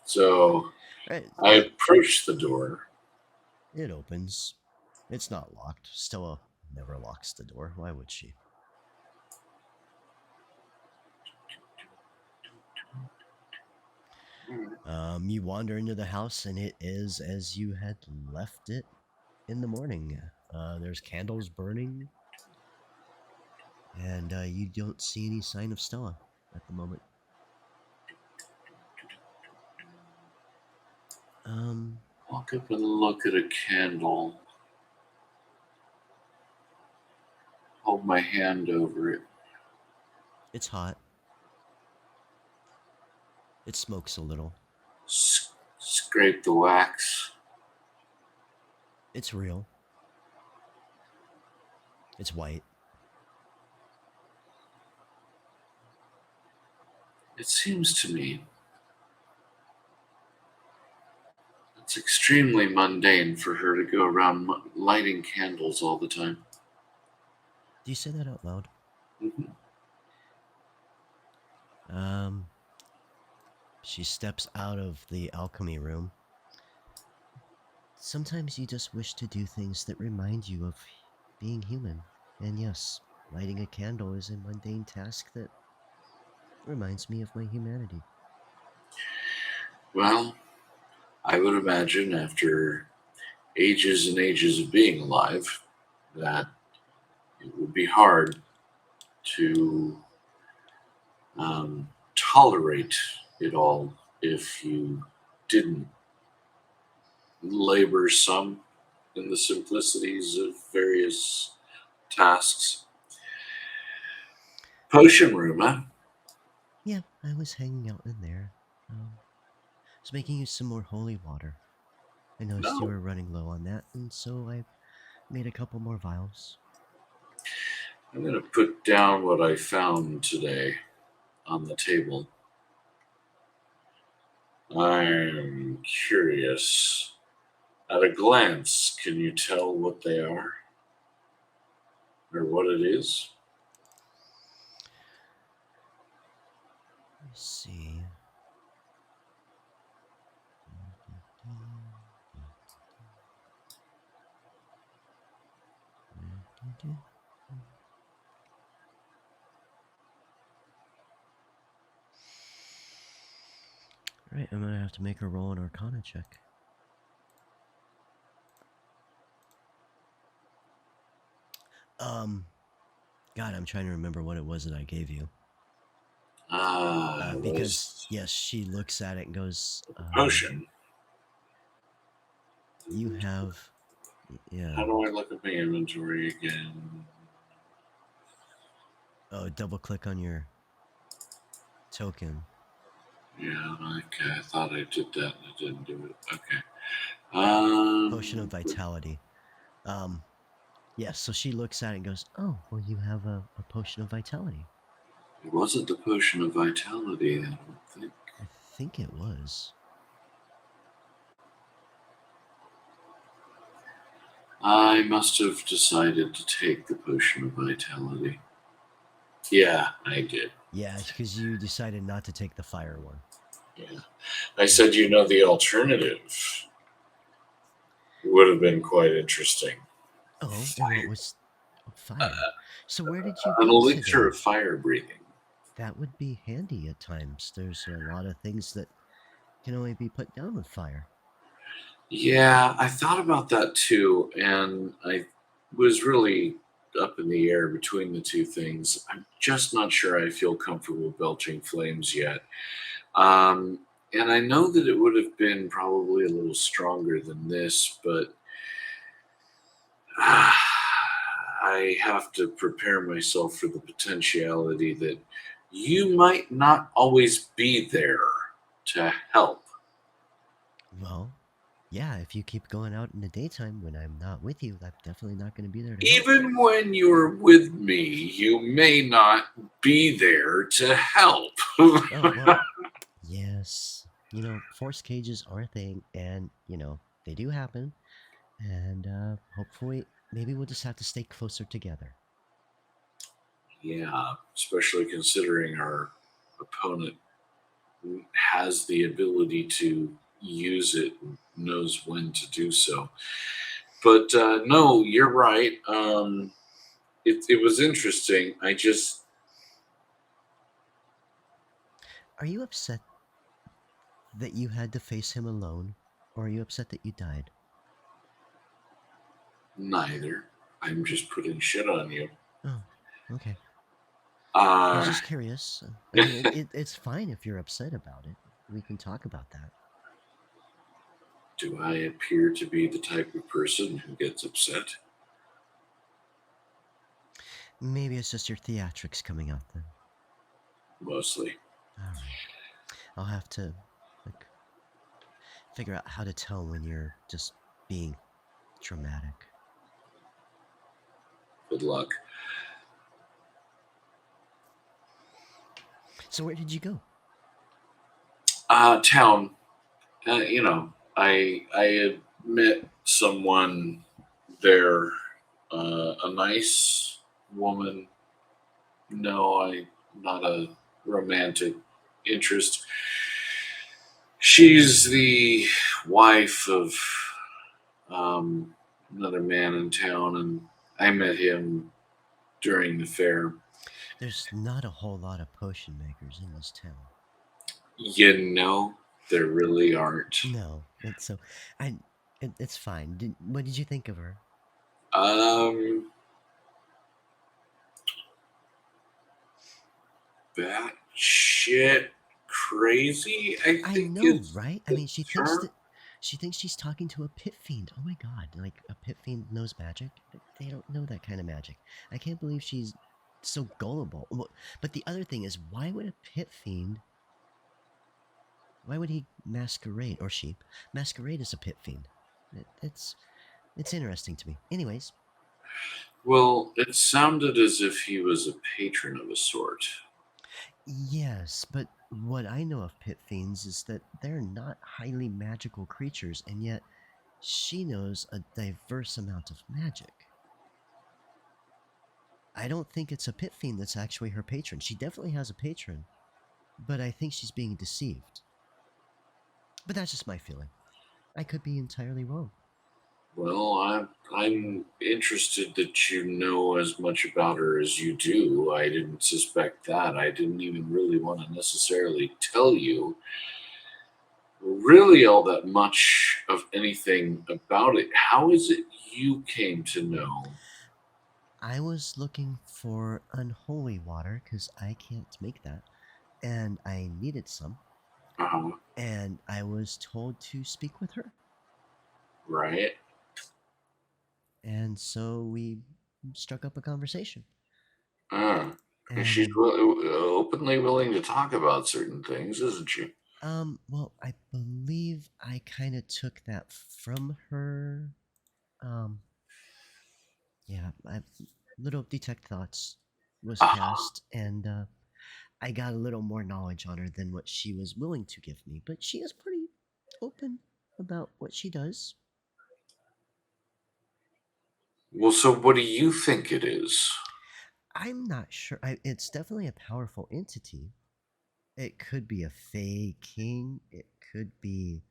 So Right, I approach the door. it opens. It's not locked. Stella never locks the door. Why would she? You wander into the house, and it is as you had left it in the morning. There's candles burning, and you don't see any sign of Stella at the moment. Um, Walk up and look at a candle. Hold my hand over it. it's hot. It smokes a little. Scrape the wax. It's real. It's white. It seems to me it's extremely mundane for her to go around lighting candles all the time. Do you say that out loud? Mhm. Um, she steps out of the alchemy room. Sometimes you just wish to do things that remind you of being human. And yes, lighting a candle is a mundane task that reminds me of my humanity. Well, I would imagine after ages and ages of being alive that it would be hard to tolerate it all if you didn't labor some in the simplicities of various tasks. Potion room, huh? Yeah, I was hanging out in there. I was making you some more holy water. I noticed you No. were running low on that, and so I made a couple more vials. I'm going to put down what I found today on the table. I'm curious. At a glance, can you tell what they are or what it is? Let me see. Alright, I'm gonna have to make her roll an arcana check. Um, God, I'm trying to remember what it was that I gave you. It Because, was yes, she looks at it and goes, a potion. you have, yeah. How do I look at my inventory again? Oh, double click on your token. Yeah, okay. I thought I did that and I didn't do it. Okay. Potion of Vitality. Um, yes, so she looks at it and goes, oh, well, you have a Potion of Vitality. It wasn't the potion of vitality, I don't think. I think it was. I must have decided to take the potion of vitality. Yeah, I did. Yeah, because you decided not to take the fire one. Yeah. I said, the alternative would have been quite interesting. Oh, and what Fire. was fire? So where did you An go elixir today? of fire breathing. That would be handy at times. There's a lot of things that can only be put down with fire. Yeah, I thought about that too, and I was really up in the air between the two things. I'm just not sure I feel comfortable belching flames yet. Um, and I know that it would have been probably a little stronger than this, but I have to prepare myself for the potentiality that you might not always be there to help. Well, yeah, if you keep going out in the daytime when I'm not with you, I'm definitely not going to be there to help. Even when you're with me, you may not be there to help. Oh, well, yes. Force cages are a thing, and, they do happen. And hopefully, maybe we'll just have to stay closer together. Yeah, especially considering our opponent has the ability to use it and knows when to do so. But no, you're right. It was interesting. I just Are you upset that you had to face him alone, or are you upset that you died? neither. I'm just putting shit on you. Oh, okay. I was Uh, just curious. I mean, it's fine if you're upset about it. We can talk about that. do I appear to be the type of person who gets upset? Maybe it's just your theatrics coming out then. Mostly. All right. I'll have to like figure out how to tell when you're just being dramatic. Good luck. So where did you go? Town. I had met someone there, a nice woman. No, I not a romantic interest. She's the wife of um, another man in town, and I met him during the fair. There's not a whole lot of potion makers in this town. You know, there really aren't. No, it's so I. It's fine. What did you think of her? Um, that shit crazy. I I think know, is right? I the mean, term. she thinks she's talking to a pit fiend. Oh my god! Like a pit fiend knows magic. They don't know that kind of magic. I can't believe she's so gullible. But the other thing is, why would a pit fiend? Why would he masquerade or sheep masquerade as a pit fiend? It's interesting to me. Anyways, Well, it sounded as if he was a patron of a sort. yes, but what I know of pit fiends is that they're not highly magical creatures, and yet she knows a diverse amount of magic. I don't think it's a pit fiend that's actually her patron. She definitely has a patron, but I think she's being deceived. But that's just my feeling. I could be entirely wrong. Well, I'm interested that you know as much about her as you do. I didn't suspect that. I didn't even really want to necessarily tell you really all that much of anything about it. How is it you came to know? I was looking for unholy water because I can't make that, and I needed some, Uh-huh. and I was told to speak with her. Right? And so we struck up a conversation. Uh, and she's And openly willing to talk about certain things, isn't she? well, I believe I kind of took that from her. Um, yeah, little detect thoughts was Uh-huh. cast, and I got a little more knowledge on her than what she was willing to give me. But she is pretty open about what she does. Well, so what do you think it is? I'm not sure. It's definitely a powerful entity. It could be a Fey king. It could be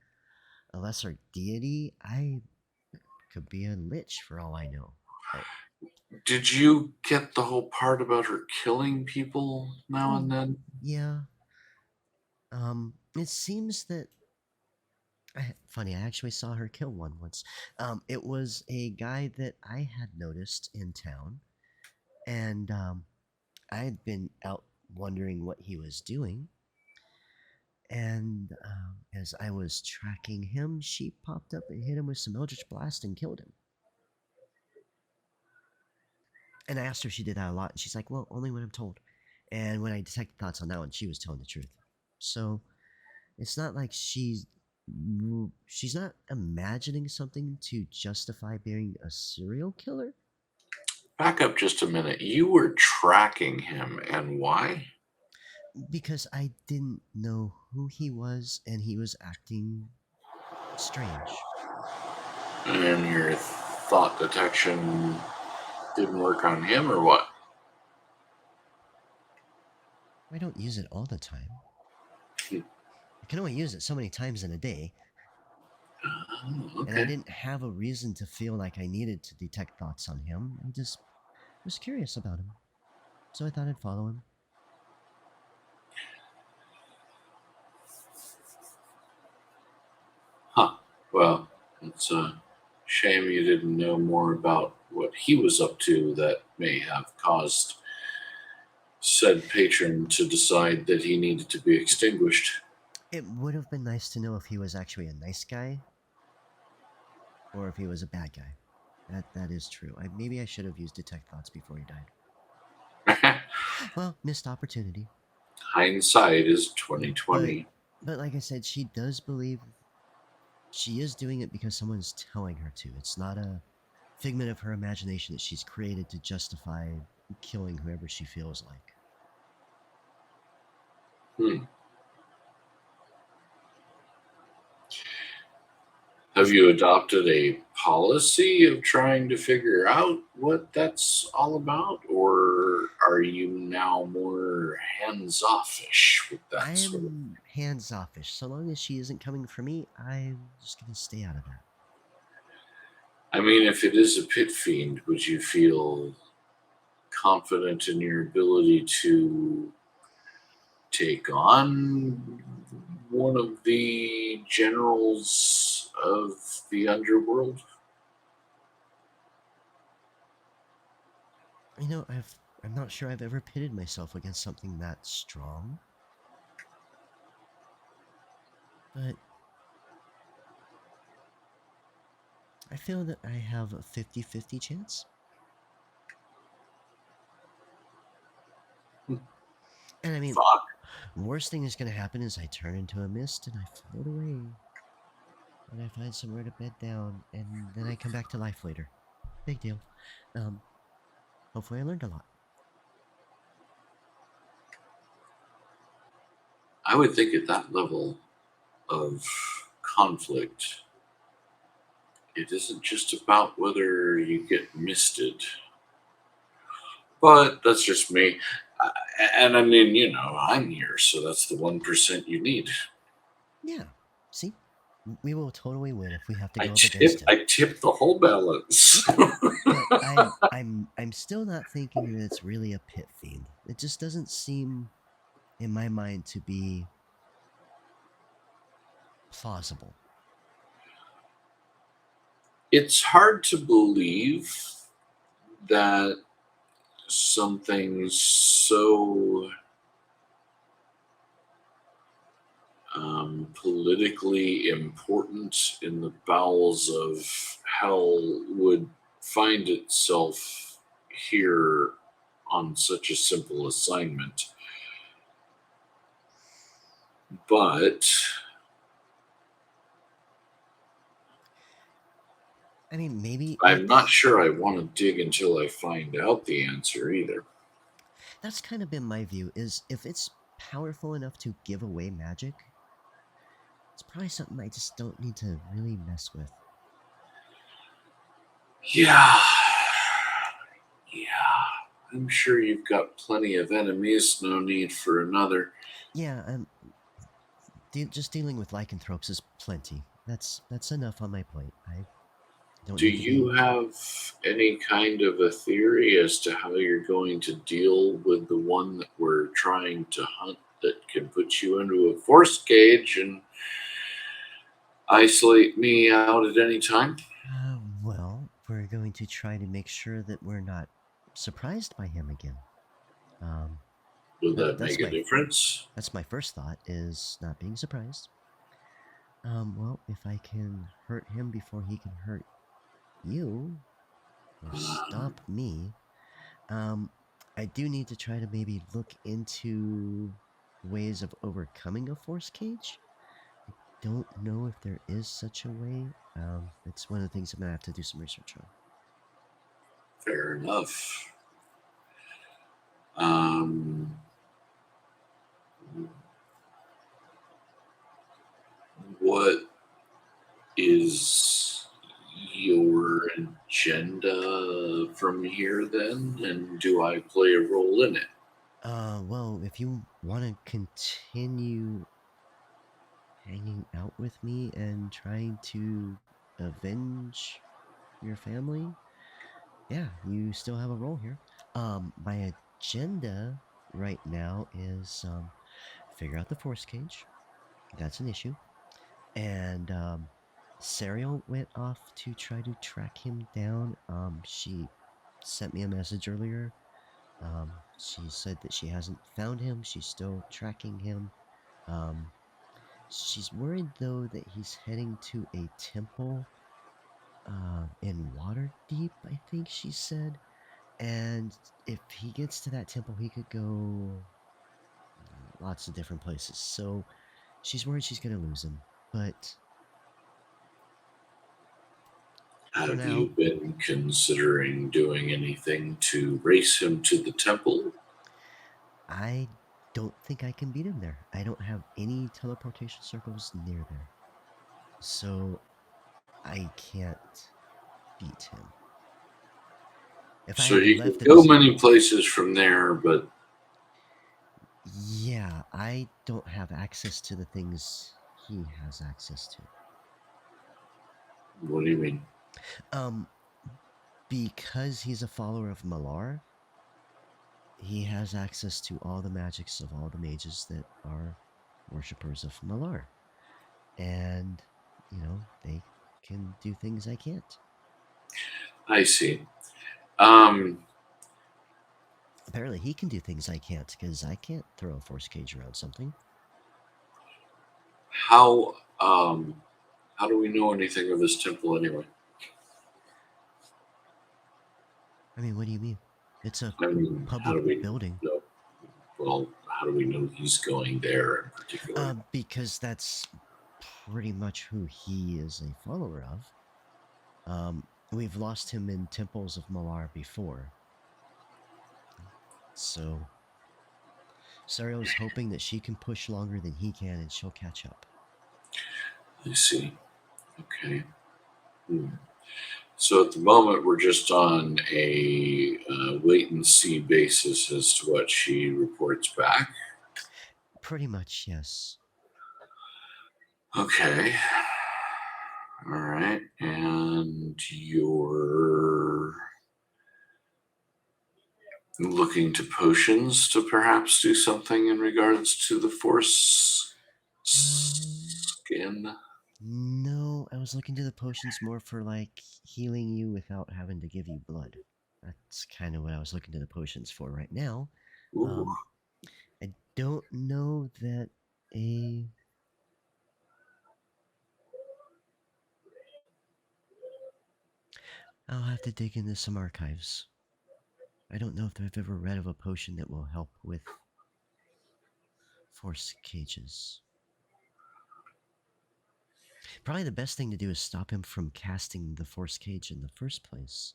a lesser deity. I could be a lich for all I know. I, Did you get the whole part about her killing people now and oh, then? yeah. It seems that funny. I actually saw her kill one once. It was a guy that I had noticed in town, and I had been out wondering what he was doing. And as I was tracking him, she popped up and hit him with some Eldritch Blast and killed him. And I asked her if she did that a lot, and she's like, "Well, only when I'm told." And when I detected thoughts on that one, she was telling the truth. So it's not like she's not imagining something to justify being a serial killer Back up just a minute. You were tracking him, and why? because I didn't know who he was and he was acting strange. And your thought detection didn't work on him, or what? I don't use it all the time. I can only use it so many times in a day, Oh, and I okay. didn't have a reason to feel like I needed to detect thoughts on him. I just was curious about him, so I thought I'd follow him. Huh. Well, it's a shame you didn't know more about what he was up to that may have caused said patron to decide that he needed to be extinguished. It would have been nice to know if he was actually a nice guy or if he was a bad guy. That is true. Maybe I should have used detect thoughts before he died. Well, missed opportunity. Hindsight is But 2020. but like I said, she does believe she is doing it because someone's telling her to. It's not a figment of her imagination that she's created to justify killing whoever she feels like. Hmm. Have Is you adopted a policy of trying to figure out what that's all about? Or are you now more hands offish with that sort of? I'm hands offish. So long as she isn't coming for me, I'm just gonna stay out of that. I mean, if it is a pit fiend, would you feel confident in your ability to take on one of the generals of the underworld? I'm not sure I've ever pitted myself against something that strong, but I feel that I have a 50-50 chance. And I mean, Fuck. worst thing that's gonna happen is I turn into a mist and I float away. And I find somewhere to bed down, and then I come back to life later. Big deal. Um, Hopefully I learned a lot. I would think at that level of conflict, it isn't just about whether you get misted, but that's just me. Uh, and I mean, I'm here, so that's the 1% you need. Yeah. See, we will totally win if we have to I go up against tip, him. I tip the whole balance. Okay, but I'm still not thinking that it's really a pit fiend. It just doesn't seem, in my mind, to be plausible. It's hard to believe that something so politically important in the bowels of hell would find itself here on such a simple assignment. But I mean, maybe I'm not it's sure I want to dig until I find out the answer either. that's kind of been my view. Is if it's powerful enough to give away magic, it's probably something I just don't need to really mess with. Yeah, yeah. I'm sure you've got plenty of enemies, no need for another. Yeah, just dealing with lycanthropes is plenty. That's enough on my plate. I don't Do need to you be. have any kind of a theory as to how you're going to deal with the one that we're trying to hunt that can put you into a force cage and isolate me out at any time? Well, we're going to try to make sure that we're not surprised by him again. Um, Will that, that that's make a my difference? that's my first thought is not being surprised. Well, if I can hurt him before he can hurt you or Uh, stop me, um, I do need to try to maybe look into ways of overcoming a force cage. I don't know if there is such a way. It's one of the things I'm gonna have to do some research on. fair enough. Um, what is your agenda from here then? And do I play a role in it? Well, if you want to continue, hanging out with me and trying to avenge your family, yeah, you still have a role here. My agenda right now is figure out the force cage. That's an issue. And Serial went off to try to track him down. She sent me a message earlier. She said that she hasn't found him. She's still tracking him. Um, she's worried though that he's heading to a temple in Waterdeep, I think she said. And if he gets to that temple, he could go lots of different places. So she's worried she's going to lose him. But for Have now, you been considering doing anything to race him to the temple? I don't think I can beat him there. I don't have any teleportation circles near there. So I can't beat him. If I So had he can left him go as. many places from there, but Yeah, I don't have access to the things he has access to. what do you mean? Um, because he's a follower of Malar, he has access to all the magics of all the mages that are worshippers of Malar. And, they can do things I can't. I see. Um, Apparently, he can do things I can't because I can't throw a force cage around something. how how do we know anything of this temple anyway? I mean, what do you mean? It's a I mean, how public do we building. know? Well, how do we know he's going there in particular? Because that's pretty much who he is a follower of. We've lost him in temples of Malar before. So Sario's hoping that she can push longer than he can and she'll catch up. I see. Okay. Hmm. So at the moment, we're just on a wait and see basis as to what she reports back. Pretty much, yes. Okay. All right. And you're looking to potions to perhaps do something in regards to the force Um, skin? no, I was looking to the potions more for like healing you without having to give you blood. That's kind of what I was looking to the potions for right now. Ooh. Um, I don't know that a. I'll have to dig into some archives. I don't know if I've ever read of a potion that will help with force cages. Probably the best thing to do is stop him from casting the force cage in the first place.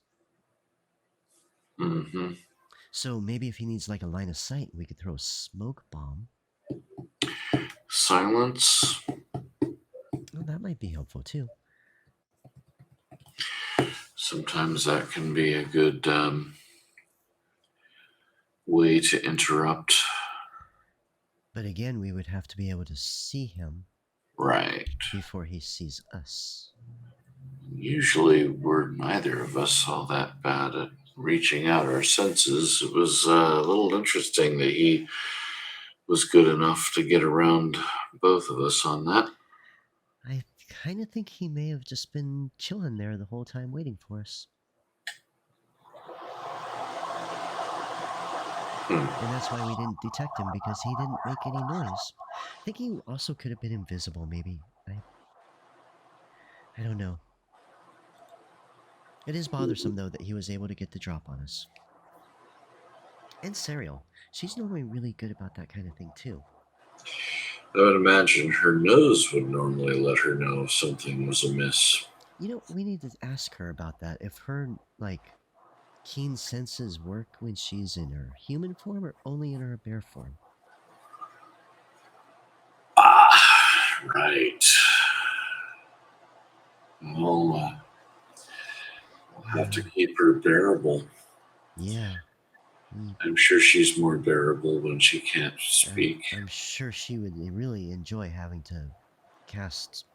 Mm-hmm. So maybe if he needs like a line of sight, we could throw a smoke bomb. Silence. Oh, that might be helpful too. Sometimes that can be a good way to interrupt. But again, we would have to be able to see him Right. before he sees us. Usually, we're neither of us all that bad at reaching out our senses. It was a little interesting that he was good enough to get around both of us on that. I kind of think he may have just been chilling there the whole time waiting for us. Hmm. And that's why we didn't detect him because he didn't make any noise. I think he also could have been invisible, maybe. I don't know. It is bothersome though that he was able to get the drop on us. And Serial, she's normally really good about that kind of thing too. I would imagine her nose would normally let her know if something was amiss. We need to ask her about that. If her like keen senses work when she's in her human form or only in her bear form. Ah, right. Well, we'll have to Yeah, keep her bearable. yeah. Mm, I'm sure she's more bearable when she can't I'm speak. I'm sure she would really enjoy having to. cast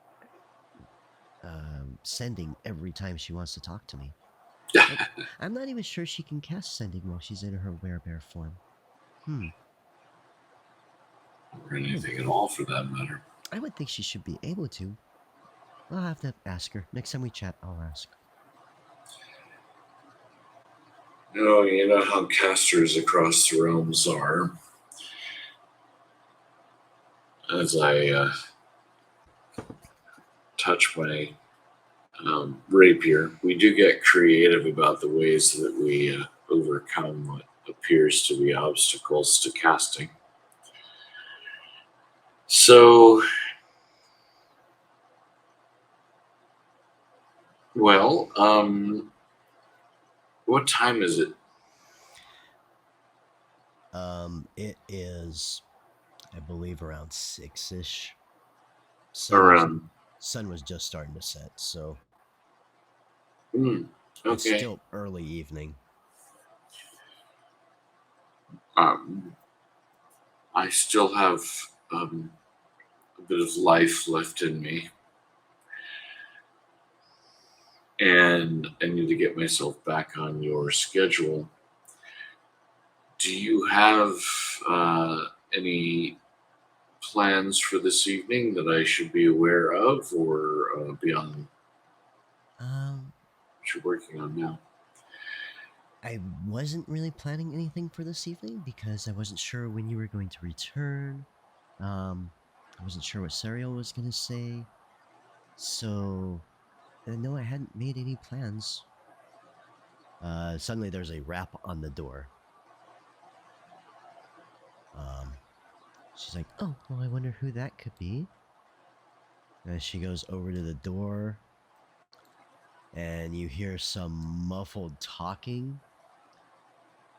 sending every time she wants to talk to me. Like, I'm not even sure she can cast sending while she's in her werebear form. Or anything at all for that matter. I would think she should be able to. I'll have to ask her. Next time we chat, I'll ask. No, you know how casters across the realms are. As I touch my rapier, we do get creative about the ways that we overcome what appears to be obstacles to casting. So, well, what time is it? It is, I believe, around 6-ish. Around. Sun was just starting to set, so it's Okay. still early evening. I still have a bit of life left in me, and I need to get myself back on your schedule. Do you have any plans for this evening that I should be aware of, or beyond Um, what you're working on now? I wasn't really planning anything for this evening because I wasn't sure when you were going to return. I wasn't sure what Serial was going to say. So, no, I hadn't made any plans. Suddenly there's a rap on the door. She's like, oh, well, I wonder who that could be. And she goes over to the door, and you hear some muffled talking.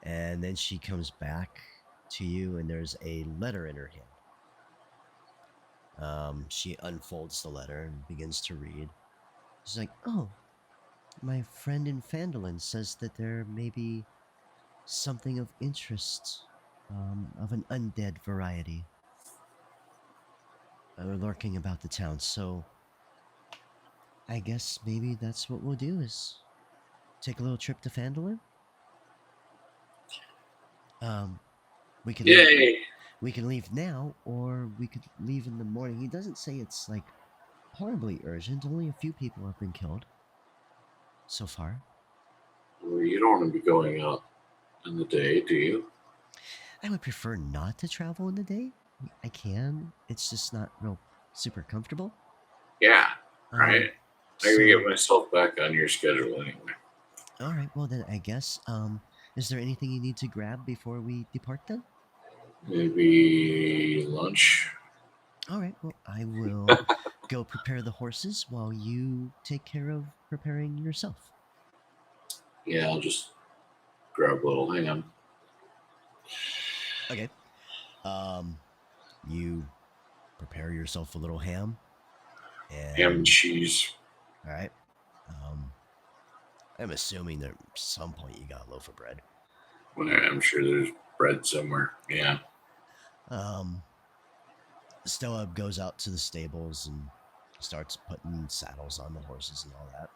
And then she comes back to you, and there's a letter in her hand. She unfolds the letter and begins to read. She's like, oh, my friend in Phandalin says that there may be something of interest, of an undead variety, lurking about the town. So I guess maybe that's what we'll do is take a little trip to Phandalin. Um, we could leave. Yay! We can leave now, or we could leave in the morning. He doesn't say it's like horribly urgent. Only a few people have been killed so far. Well, you don't want to be going out in the day, do you? I would prefer not to travel in the day. I can. It's just not real super comfortable. Yeah, Um, right. I'm gonna get so myself back on your schedule anyway. all right. Well then, I guess. Is there anything you need to grab before we depart? Then. Maybe lunch. All right. Well, I will go prepare the horses while you take care of preparing yourself. Yeah, I'll just grab a little ham. Okay. Um, you prepare yourself a little ham, Ham and and cheese. all right. Um, I'm assuming that at some point you got a loaf of bread. Well, I'm sure there's bread somewhere. Yeah. Um, Stella goes out to the stables and starts putting saddles on the horses and all that.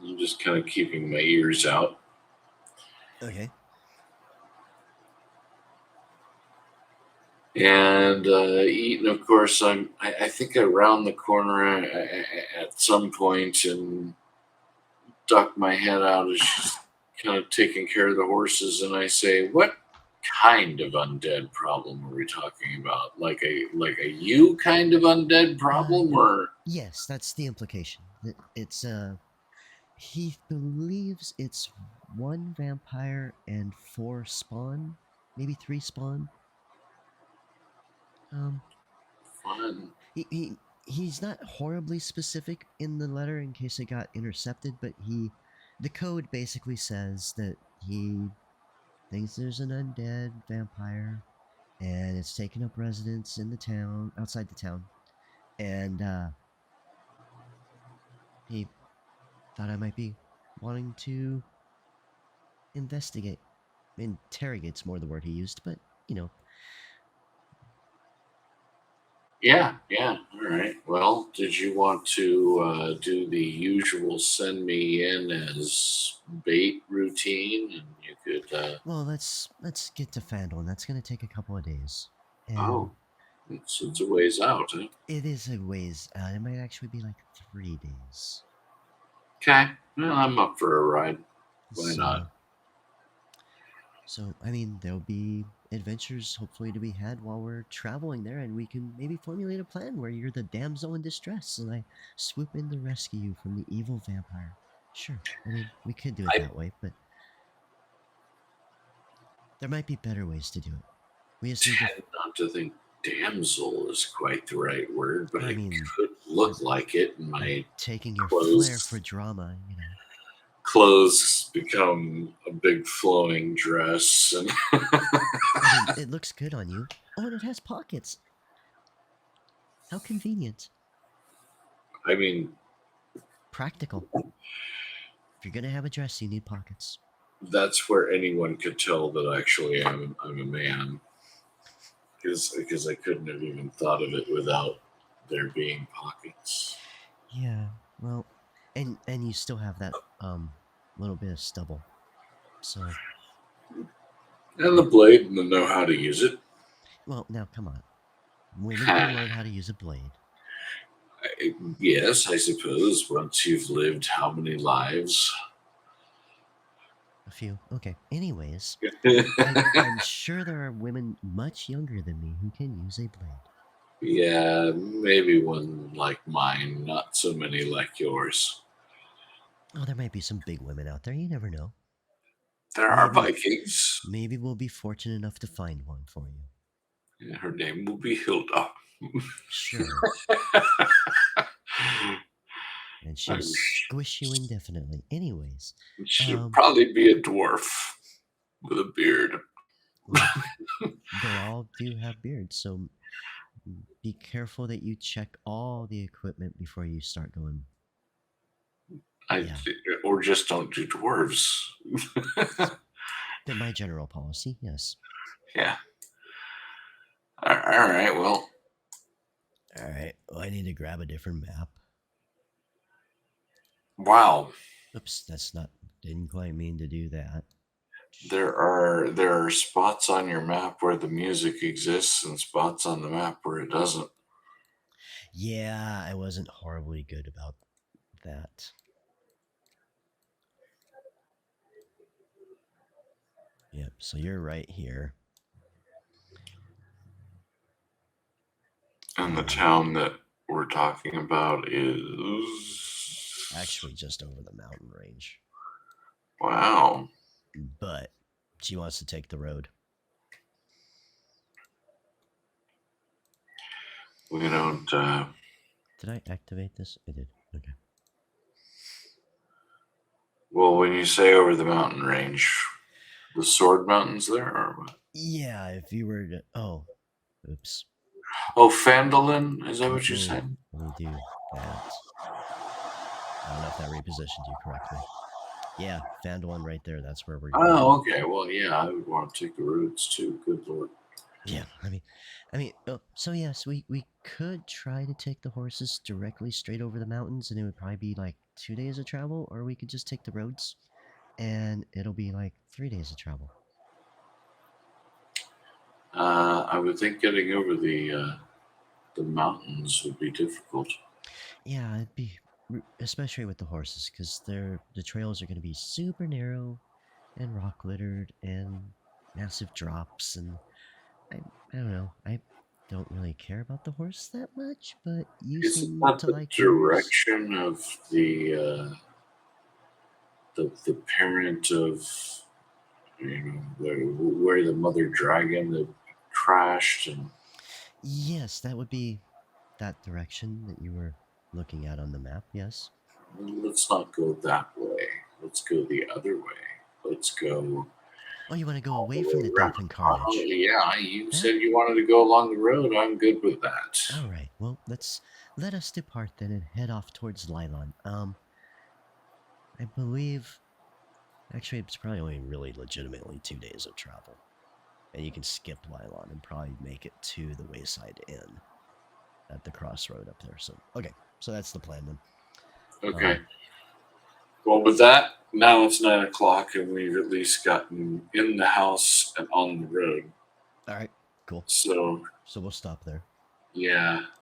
I'm just kind of keeping my ears out. Okay. And eating, of course, I think I round the corner at some point and duck my head out as she's kind of taking care of the horses, and I say, "What kind of undead problem are we talking about? Like a you kind of undead problem, or Yes, that's the implication. It's he believes it's one vampire and 4 spawn, maybe 3 spawn. Um, fun?" he's not horribly specific in the letter in case it got intercepted, but the code basically says that he thinks there's an undead vampire and it's taken up residence in the town, outside the town, and he thought I might be wanting to investigate. Interrogate's more the word he used, but you know, Yeah, yeah. All right. Well, did you want to do the usual send me in as bait routine? And you could, Well, let's get to Phandalin. That's gonna take a couple of days, and oh, it's a ways out, huh? it is a ways out. It might actually be like 3 days. Okay. Well, I'm up for a ride. Why not? So, I mean, there'll be adventures hopefully to be had while we're traveling there, and we can maybe formulate a plan where you're the damsel in distress, and I swoop in to rescue you from the evil vampire. Sure. I mean, we could do it I that way, but there might be better ways to do it. We just need to. tend not to think damsel is quite the right word, but I it mean, could you're look like it in you're my taking your flair for clothes. drama, you know. Clothes become a big flowing dress, and I mean, it looks good on you. Oh, and it has pockets. How convenient. I mean, Practical. If you're gonna have a dress, you need pockets. that's where anyone could tell that actually I'm a man, because I couldn't have even thought of it without there being pockets Yeah. Well, and you still have that little bit of stubble. So, and the I blade and the know how to use it. well, now come on. Women can learn how to use a blade. Yes, I suppose once you've lived how many lives? A few. Okay. Anyways, I'm sure there are women much younger than me who can use a blade. Yeah, maybe one like mine, not so many like yours. Oh, there might be some big women out there. You never know. There are Maybe Vikings. maybe we'll be fortunate enough to find one for you. And her name will be Hilda. Sure. And she'll I'm squish you indefinitely. Anyways, She'll um, probably be a dwarf with a beard. well, they all do have beards, so be careful that you check all the equipment before you start going. I Yeah, or just don't do dwarves. my general policy. Yes. Yeah. All right. Well, All right. Well, I need to grab a different map. wow. Oops, that's not. Didn't quite mean to do that. There are spots on your map where the music exists and spots on the map where it doesn't. Yeah, I wasn't horribly good about that. Yep. So you're right here. And the And town that we're talking about is, actually just over the mountain range. wow. But she wants to take the road. We don't. Did I activate this? I did. Okay. Well, when you say over the mountain range, the Sword Mountains there, or what? Yeah, if you were to. Oh, oops. Oh, Phandalin? Is that what you Me. said? Let me do that. I don't know if that repositioned you correctly. Yeah, found one right there. That's where we're going. Oh, okay. Well, yeah, I would want to take the roads too. Good lord. Yeah, oh, so yes, we could try to take the horses directly straight over the mountains, and it would probably be like 2 days of travel, or we could just take the roads, and it'll be like 3 days of travel. I would think getting over the mountains would be difficult. Yeah, it'd be especially with the horses, because the trails are going to be super narrow and rock littered and massive drops, and I I don't know. I don't really care about the horse that much, but you Isn't seem that to the like yours. direction of the parent of where the mother dragon that crashed? And Yes, that would be that direction that you were looking at on the map. Yes. let's not go that way. Let's go the other way. Let's go Oh, you want to go all the away from way the around. death and carnage? Yeah, you That said you wanted to go along the road. I'm good with that. all right. Well, let us depart then and head off towards Lylon. I believe actually it's probably only really legitimately 2 days of travel, and you can skip Lylon and probably make it to the Wayside Inn. at the crossroad up there. So okay, so that's the plan then. Okay. Well, with that, now it's 9 o'clock, and we've at least gotten in the house and on the road. All right, cool. So, So we'll stop there. yeah.